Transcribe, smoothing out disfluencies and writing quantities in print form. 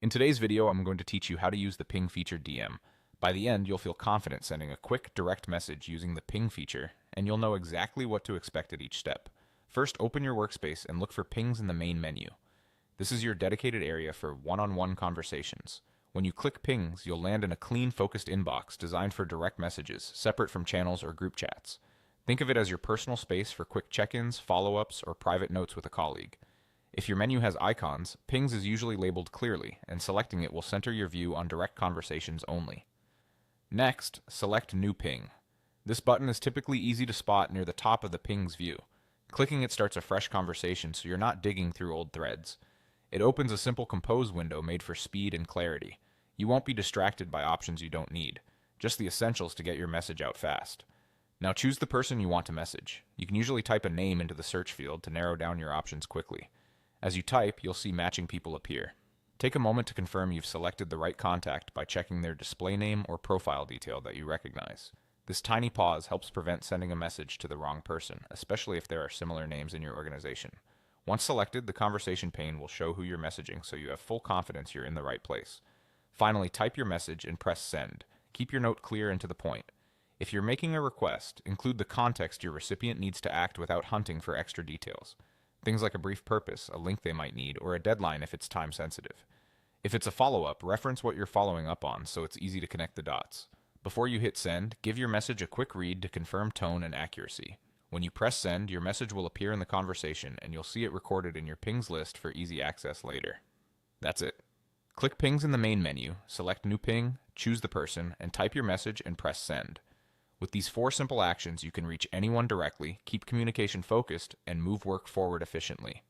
In today's video, I'm going to teach you how to use the ping feature DM. By the end, you'll feel confident sending a quick, direct message using the ping feature, and you'll know exactly what to expect at each step. First, open your workspace and look for pings in the main menu. This is your dedicated area for one-on-one conversations. When you click pings, you'll land in a clean, focused inbox designed for direct messages, separate from channels or group chats. Think of it as your personal space for quick check-ins, follow-ups, or private notes with a colleague. If your menu has icons, pings is usually labeled clearly, and selecting it will center your view on direct conversations only. Next, select New Ping. This button is typically easy to spot near the top of the pings view. Clicking it starts a fresh conversation so you're not digging through old threads. It opens a simple compose window made for speed and clarity. You won't be distracted by options you don't need, just the essentials to get your message out fast. Now choose the person you want to message. You can usually type a name into the search field to narrow down your options quickly. As you type, you'll see matching people appear. Take a moment to confirm you've selected the right contact by checking their display name or profile detail that you recognize. This tiny pause helps prevent sending a message to the wrong person, especially if there are similar names in your organization. Once selected, the conversation pane will show who you're messaging so you have full confidence you're in the right place. Finally, type your message and press send. Keep your note clear and to the point. If you're making a request, include the context your recipient needs to act without hunting for extra details. Things like a brief purpose, a link they might need, or a deadline if it's time sensitive. If it's a follow-up, reference what you're following up on so it's easy to connect the dots. Before you hit send, give your message a quick read to confirm tone and accuracy. When you press send, your message will appear in the conversation and you'll see it recorded in your pings list for easy access later. That's it. Click pings in the main menu, select new ping, choose the person, and type your message and press send. With these 4 simple actions, you can reach anyone directly, keep communication focused, and move work forward efficiently.